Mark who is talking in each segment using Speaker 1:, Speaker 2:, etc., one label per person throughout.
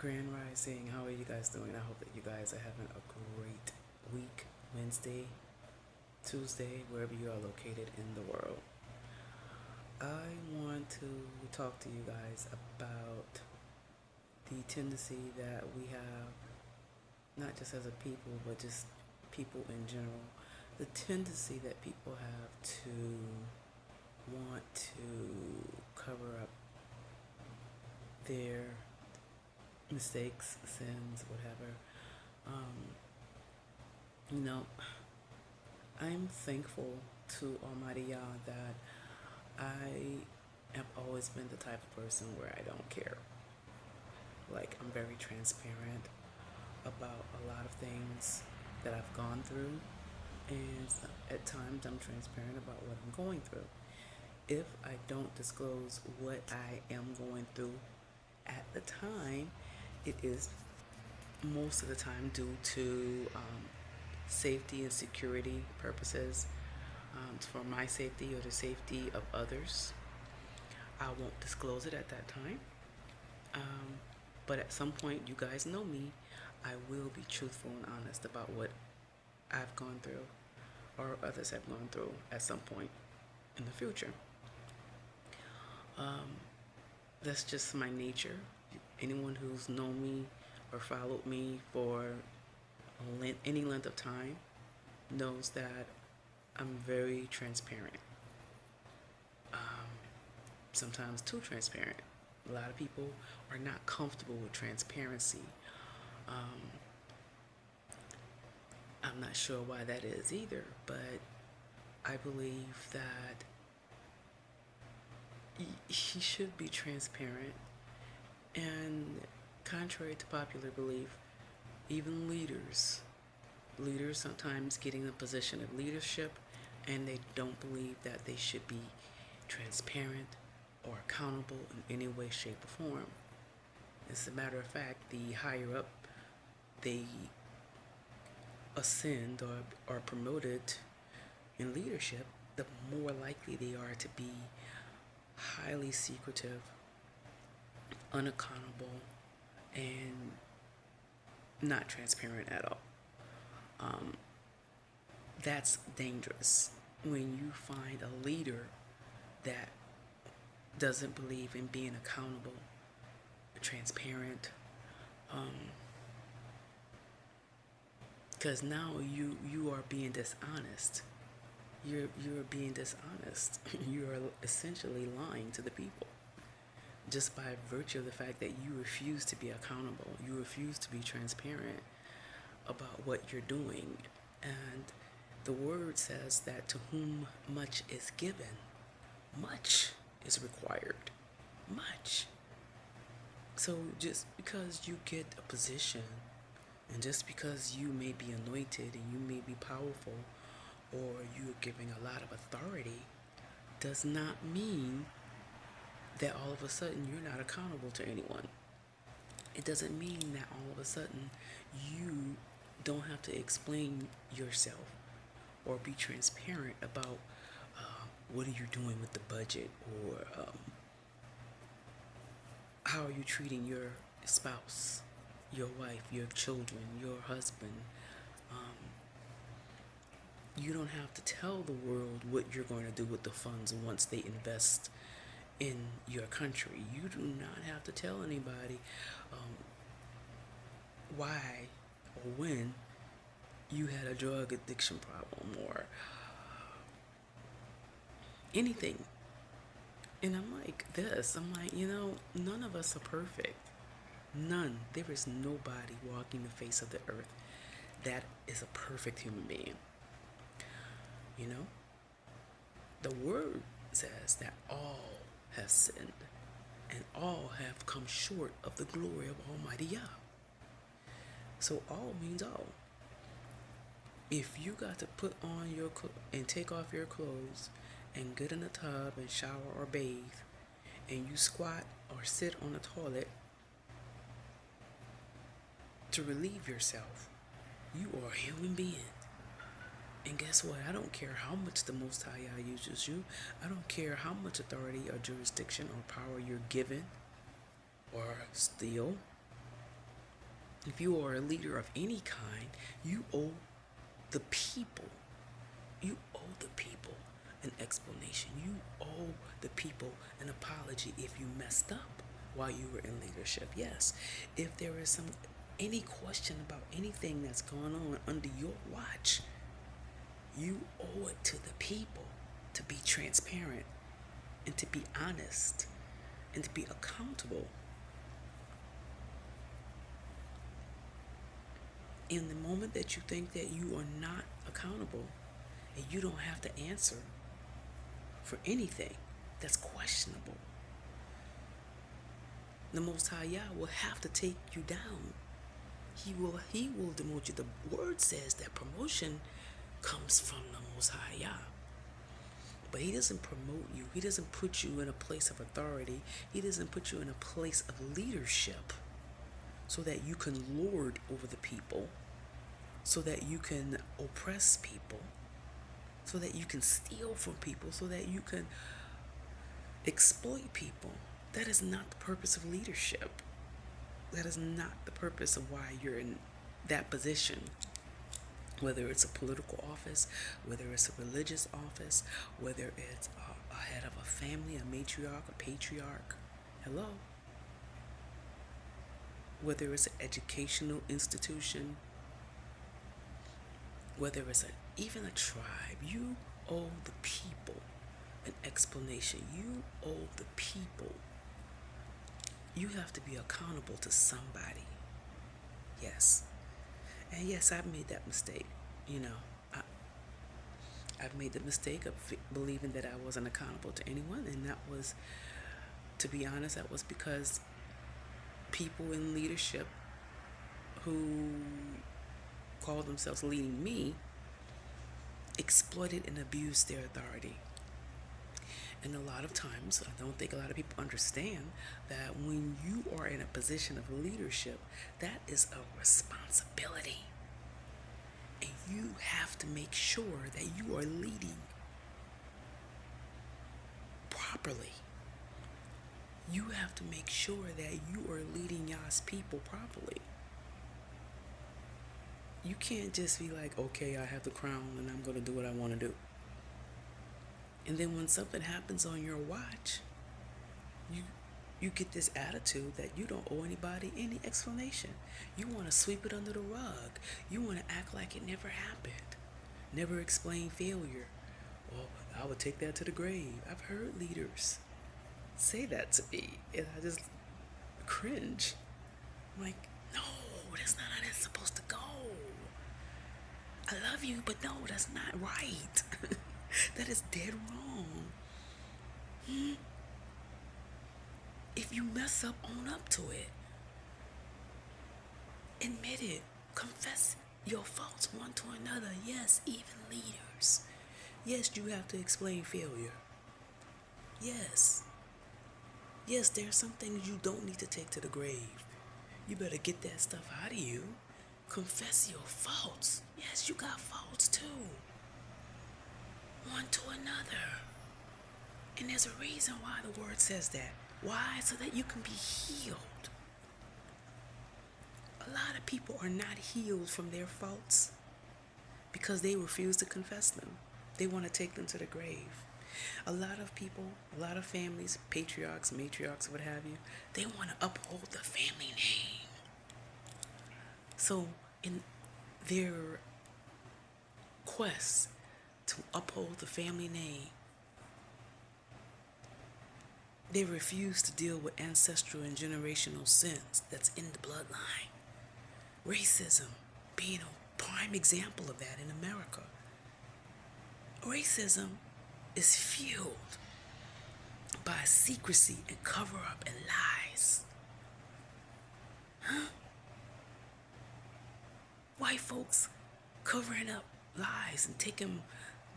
Speaker 1: Grand Rising, how are you guys doing? I hope that you guys are having a great week, Wednesday, Tuesday, wherever you are located in the world. I want to talk to you guys about the tendency that we have, not just as a people, but just people in general, the tendency that people have to want to cover up their mistakes, sins, whatever. Um, you know, I'm thankful to Almighty Yah that I have always been the type of person where I don't care. Like, I'm very transparent about a lot of things that I've gone through, and at times I'm transparent about what I'm going through. If I don't disclose what I am going through at the time, it is most of the time due to safety and security purposes, for my safety or the safety of others. I won't disclose it at that time. Um, but at some point, you guys know me, I will be truthful and honest about what I've gone through or others have gone through at some point in the future. Um, that's just my nature. Anyone who's known me or followed me for any length of time knows that I'm very transparent. Sometimes too transparent. A lot of people are not comfortable with transparency. Um, I'm not sure why that is either, but I believe that he should be transparent. And contrary to popular belief, even leaders sometimes get in a position of leadership and they don't believe that they should be transparent or accountable in any way, shape, or form. As a matter of fact, the higher up they ascend or are promoted in leadership, the more likely they are to be highly secretive, unaccountable, and not transparent at all. Um, that's dangerous when you find a leader that doesn't believe in being accountable, transparent, because now you are being dishonest. You're being dishonest. You are essentially lying to the people just by virtue of the fact that you refuse to be accountable. You refuse to be transparent about what you're doing. And the word says that to whom much is given, much is required. Much. So just because you get a position and just because you may be anointed and you may be powerful or you're giving a lot of authority does not mean that all of a sudden you're not accountable to anyone. It doesn't mean that all of a sudden you don't have to explain yourself or be transparent about what are you doing with the budget, or how are you treating your spouse, your wife, your children, your husband. You don't have to tell the world what you're going to do with the funds once they invest in your country. You do not have to tell anybody why or when you had a drug addiction problem or anything. And I'm like this. I'm like, none of us are perfect. None. There is nobody walking the face of the earth that is a perfect human being. You know? The word says that all have sinned and all have come short of the glory of Almighty Yah. So all means all. If you got to put on your and take off your clothes and get in a tub and shower or bathe, and you squat or sit on the toilet to relieve yourself, you are a human being. And guess what? I don't care how much the Most High Yah uses you. I don't care how much authority or jurisdiction or power you're given or steal. If you are a leader of any kind, you owe the people, you owe the people an explanation. You owe the people an apology if you messed up while you were in leadership. Yes, if there is any question about anything that's going on under your watch, you owe it to the people to be transparent and to be honest and to be accountable. In the moment that you think that you are not accountable and you don't have to answer for anything that's questionable, the Most High Yah will have to take you down. He will demote you. The word says that promotion comes from the Most High Yah. But he doesn't promote you. He doesn't put you in a place of authority. He doesn't put you in a place of leadership so that you can lord over the people, so that you can oppress people, so that you can steal from people, so that you can exploit people. That is not the purpose of leadership. That is not the purpose of why you're in that position. Whether it's a political office, whether it's a religious office, whether it's a head of a family, a matriarch, a patriarch. Hello? Whether it's an educational institution, whether it's even a tribe, you owe the people an explanation. You owe the people. You have to be accountable to somebody. Yes. And yes, I've made that mistake. I've made the mistake of believing that I wasn't accountable to anyone. And that was, to be honest, that was because people in leadership who call themselves leading me exploited and abused their authority. And a lot of times, I don't think a lot of people understand that when you are in a position of leadership, that is a responsibility. And you have to make sure that you are leading properly. You have to make sure that you are leading Yah's people properly. You can't just be like, okay, I have the crown and I'm going to do what I want to do. And then when something happens on your watch, you get this attitude that you don't owe anybody any explanation. You want to sweep it under the rug. You want to act like it never happened. Never explain failure. Well, I would take that to the grave. I've heard leaders say that to me, and I just cringe. I'm like, no, that's not how that's supposed to go. I love you, but no, that's not right. That is dead wrong. If you mess up, own up to it. Admit it. Confess your faults one to another. Yes, even leaders. Yes, you have to explain failure. Yes. Yes, there are some things you don't need to take to the grave. You better get that stuff out of you. Confess your faults. Yes, you got faults too. One to another. And there's a reason why the word says that. Why? So that you can be healed. A lot of people are not healed from their faults because they refuse to confess them. They want to take them to the grave. A lot of people, a lot of families, patriarchs, matriarchs, what have you, they want to uphold the family name. So in their quest to uphold the family name, they refuse to deal with ancestral and generational sins that's in the bloodline. Racism being a prime example of that in America. Racism is fueled by secrecy and cover-up and lies. White folks covering up lies and taking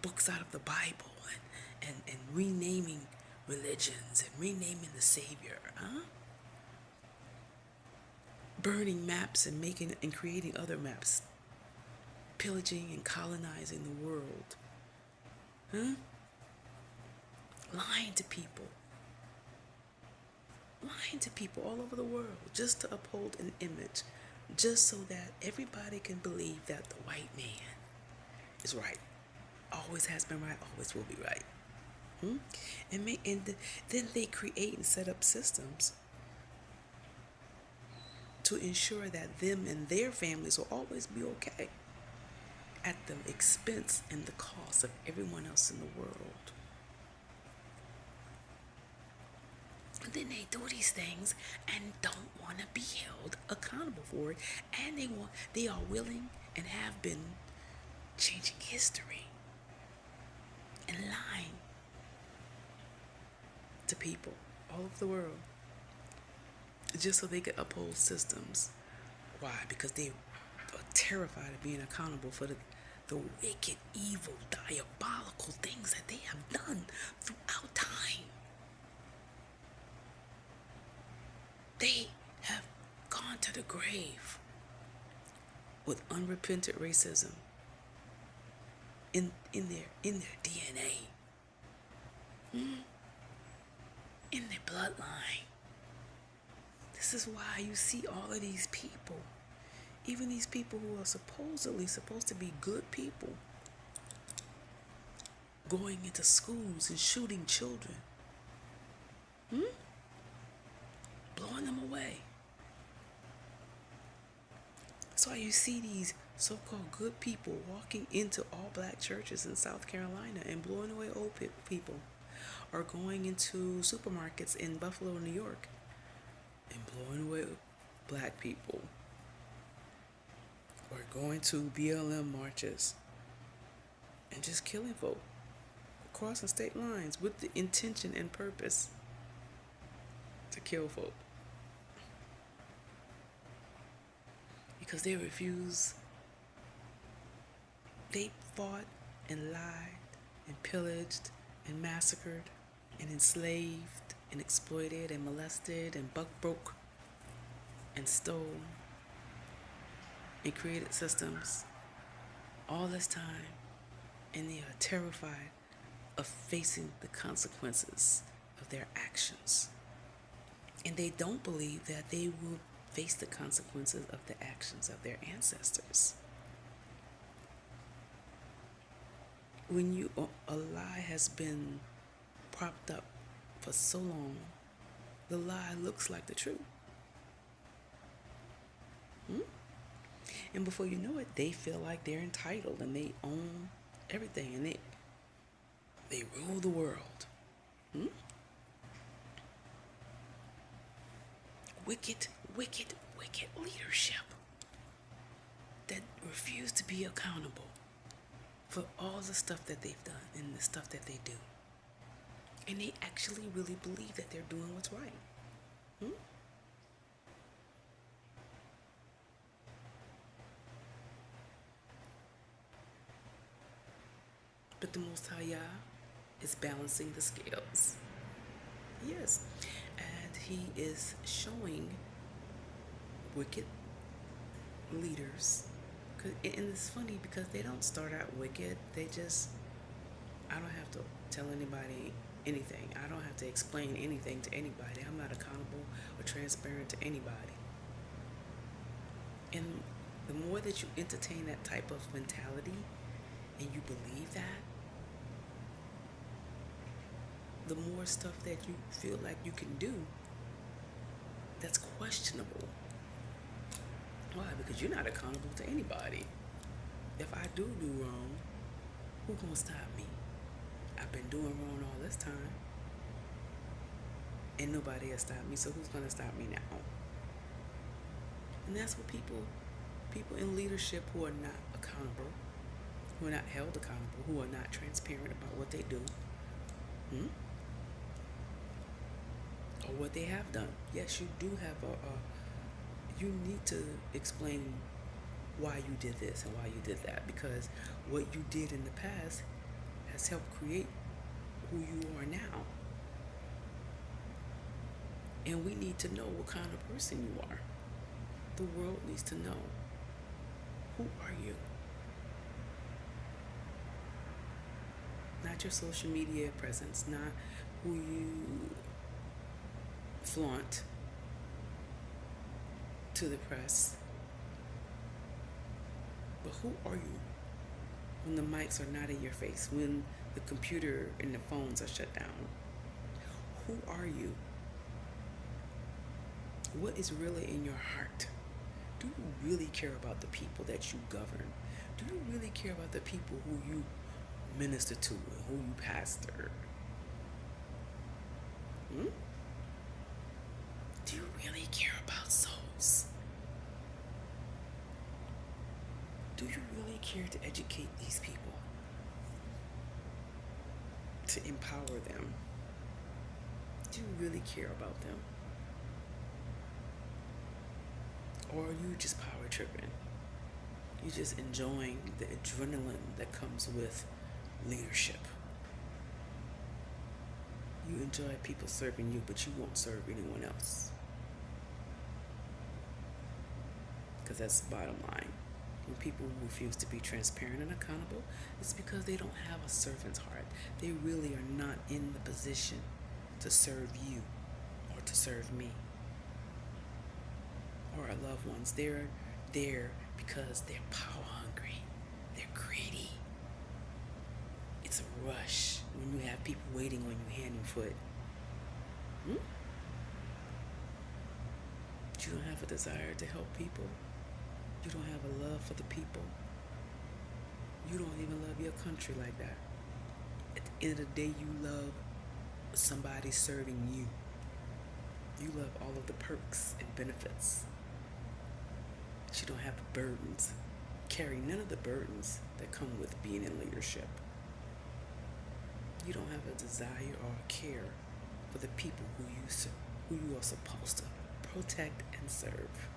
Speaker 1: books out of the Bible and renaming religions and renaming the Savior. Burning maps and creating other maps. Pillaging and colonizing the world. Lying to people. Lying to people all over the world just to uphold an image. just so that everybody can believe that the white man is right, always has been right, always will be right. Hmm? Then they create and set up systems to ensure that them and their families will always be okay at the expense and the cost of everyone else in the world. And then they do these things and don't want to be held accountable for it, and they are willing and have been changing history and lying to people all over the world just so they could uphold systems. Why? Because they are terrified of being accountable for the wicked, evil, diabolical things that they have done throughout time. They have gone to the grave with unrepentant racism in their DNA, in their bloodline. This is why you see all of these people, even these people who are supposedly supposed to be good people, going into schools and shooting children, blowing them away. That's why you see these so-called good people walking into all black churches in South Carolina and blowing away old people, or going into supermarkets in Buffalo, New York, and blowing away black people, or going to BLM marches and just killing folk, crossing state lines with the intention and purpose to kill folk. Because they refuse. They fought and lied and pillaged and massacred and enslaved and exploited and molested and buck broke and stole and created systems all this time, and they are terrified of facing the consequences of their actions. And they don't believe that they will face the consequences of the actions of their ancestors. When a lie has been propped up for so long, the lie looks like the truth. And before you know it, they feel like they're entitled and they own everything, and they rule the world. Wicked, wicked, wicked leadership that refuse to be accountable for all the stuff that they've done and the stuff that they do. And they actually really believe that they're doing what's right. But the Most High Yah is balancing the scales. Yes. And he is showing wicked leaders. And it's funny because they don't start out wicked. I don't have to tell anybody anything. I don't have to explain anything to anybody. I'm not accountable or transparent to anybody. And the more that you entertain that type of mentality and you believe that, the more stuff that you feel like you can do that's questionable. Why? Because you're not accountable to anybody. If I do wrong, who's gonna stop me? I've been doing wrong all this time, and nobody has stopped me, so who's gonna stop me now? And that's what people in leadership who are not accountable, who are not held accountable, who are not transparent about what they do, or what they have done. Yes, you do have you need to explain why you did this and why you did that, because what you did in the past has helped create who you are now. And we need to know what kind of person you are. The world needs to know, who are you? Not your social media presence, not who you flaunt to the press, But who are you when the mics are not in your face, when the computer and the phones are shut down? Who are you? What is really in your heart? Do you really care about the people that you govern? Do you really care about the people who you minister to and who you pastor? Hmm? Do you really care about souls? Do you really care to educate these people? To empower them? Do you really care about them? Or are you just power tripping? You're just enjoying the adrenaline that comes with leadership. You enjoy people serving you, but you won't serve anyone else. Because that's the bottom line. When people refuse to be transparent and accountable, it's because they don't have a servant's heart. They really are not in the position to serve you or to serve me or our loved ones. They're there because they're power hungry. They're greedy. It's a rush when you have people waiting on you hand and foot. You don't have a desire to help people. You don't have a love for the people. You don't even love your country like that. At the end of the day, you love somebody serving you. You love all of the perks and benefits. But you don't have the burdens. Carry none of the burdens that come with being in leadership. You don't have a desire or a care for the people who you are supposed to protect and serve.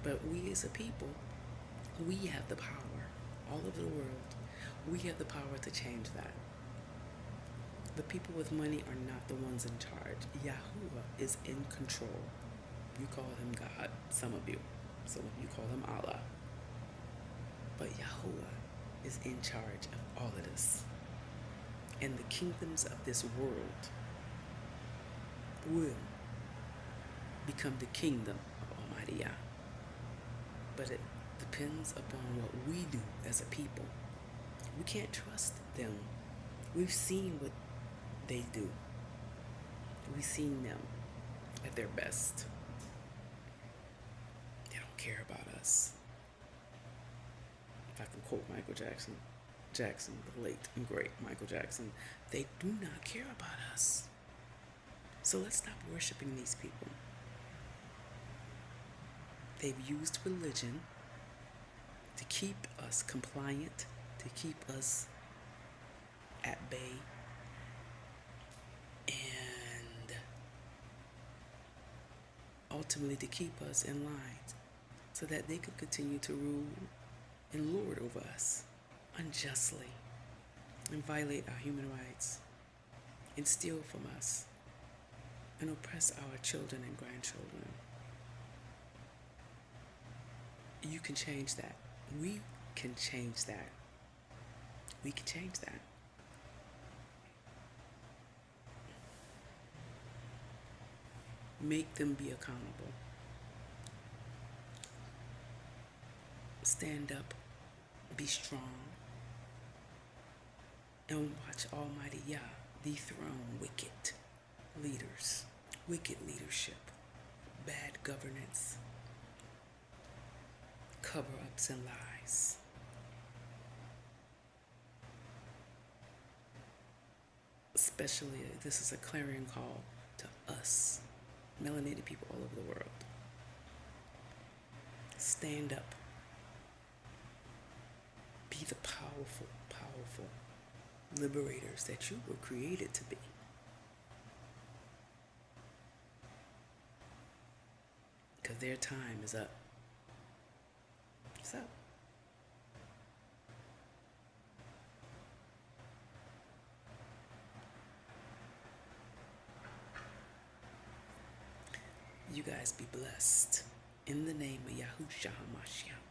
Speaker 1: But we as a people, we have the power all over the world. We have the power to change that. The people with money are not the ones in charge. Yahuwah is in control. You call him God, some of you. Some of you call him Allah. But Yahuwah is in charge of all of this. And the kingdoms of this world will become the kingdom of Almighty Yah. But it depends upon what we do as a people. We can't trust them. We've seen what they do. We've seen them at their best. They don't care about us. If I can quote Michael Jackson, the late and great Michael Jackson, they do not care about us. So let's stop worshiping these people. They've used religion to keep us compliant, to keep us at bay, and ultimately to keep us in line so that they could continue to rule and lord over us unjustly and violate our human rights and steal from us and oppress our children and grandchildren. You can change that. We can change that. We can change that. Make them be accountable. Stand up, be strong, and watch Almighty Yah dethrone wicked leaders, wicked leadership, bad governance, cover-ups and lies. Especially, this is a clarion call to us, melanated people all over the world. Stand up. Be the powerful, powerful liberators that you were created to be. Because their time is up. It's up. You guys be blessed. In the name of Yahushua HaMashiach.